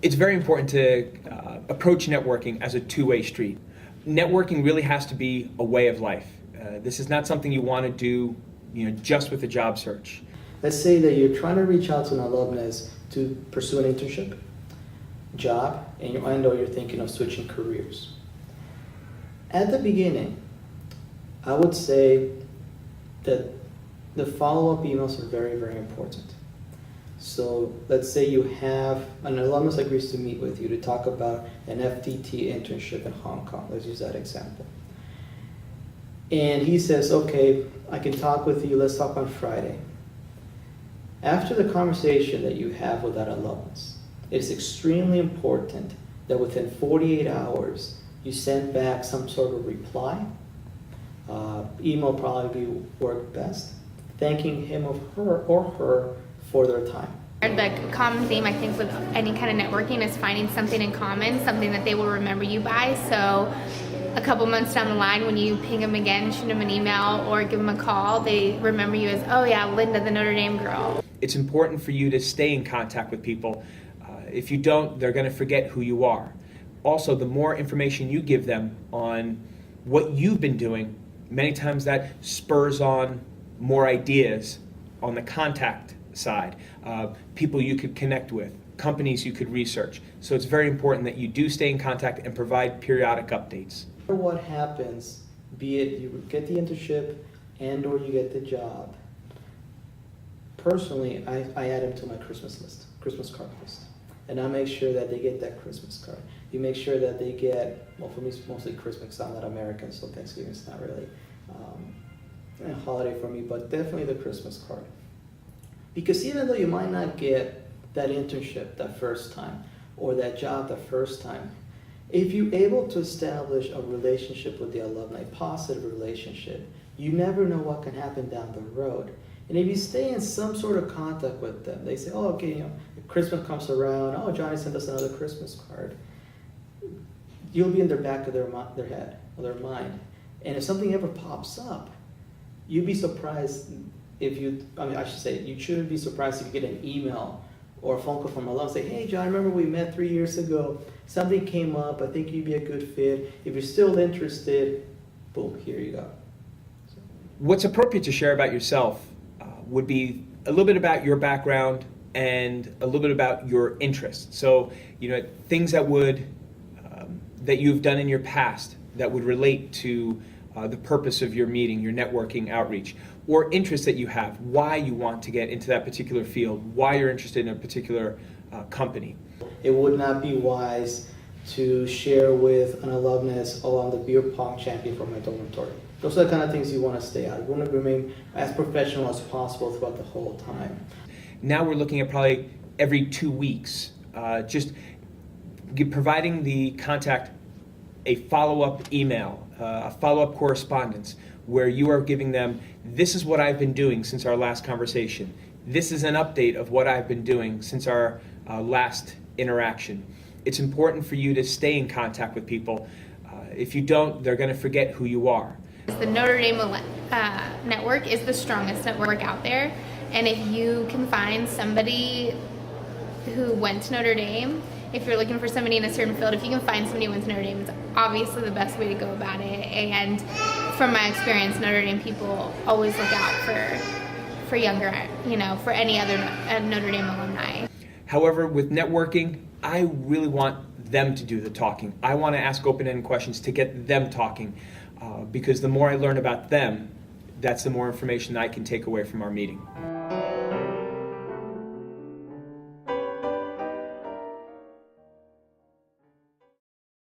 It's very important to approach networking as a two-way street. Networking really has to be a way of life. This is not something you want to do, just with a job search. Let's say that you're trying to reach out to an alumnus to pursue an internship, job, and or you're thinking of switching careers. At the beginning, I would say that the follow-up emails are very, very important. So let's say you have an alumnus agrees to meet with you to talk about an FTT internship in Hong Kong. Let's use that example. And he says, okay, I can talk with you, let's talk on Friday. After the conversation that you have with that alumnus, it's extremely important that within 48 hours, you send back some sort of reply. Email probably work best, thanking him or her for their time. The common theme, I think, with any kind of networking is finding something in common, something that they will remember you by. So a couple months down the line, when you ping them again, shoot them an email or give them a call, they remember you as, oh yeah, Linda, the Notre Dame girl. It's important for you to stay in contact with people. If you don't, they're going to forget who you are. Also, the more information you give them on what you've been doing, many times that spurs on more ideas on the contact side, people you could connect with, companies you could research. So it's very important that you do stay in contact and provide periodic updates. No matter what happens, be it you get the internship and or you get the job, personally, I add them to my Christmas card list. And I make sure that they get that Christmas card. You make sure that they get, well, for me it's mostly Christmas because I'm not American, so Thanksgiving is not really a holiday for me, but definitely the Christmas card. Because even though you might not get that internship that first time or that job the first time, if you're able to establish a relationship with the alumni, a positive relationship, you never know what can happen down the road. And if you stay in some sort of contact with them, they say, oh, okay, Christmas comes around, oh, Johnny sent us another Christmas card. You'll be in their back of their head, or their mind. And if something ever pops up, you'd be surprised you shouldn't be surprised if you get an email or a phone call from a alum say, hey, John, I remember we met 3 years ago. Something came up. I think you'd be a good fit. If you're still interested, boom, here you go. What's appropriate to share about yourself would be a little bit about your background and a little bit about your interests. So, things that you've done in your past that would relate to the purpose of your meeting, your networking outreach, or interests that you have, why you want to get into that particular field, why you're interested in a particular company. It would not be wise to share with an alumnus, I'm the beer pong champion for my dormitory. Those are the kind of things you want to stay out of. You want to remain as professional as possible throughout the whole time. Now we're looking at probably every 2 weeks, providing the contact a follow-up email, a follow-up correspondence, where you are giving them, this is what I've been doing since our last conversation. This is an update of what I've been doing since our last interaction. It's important for you to stay in contact with people. If you don't, they're going to forget who you are. The Notre Dame network is the strongest network out there, and if you can find somebody who went to Notre Dame, if you're looking for somebody in a certain field, if you can find somebody who went to Notre Dame, it's obviously the best way to go about it. And from my experience, Notre Dame people always look out for younger, for any other Notre Dame alumni. However, with networking, I really want them to do the talking. I want to ask open-ended questions to get them talking, because the more I learn about them, that's the more information I can take away from our meeting.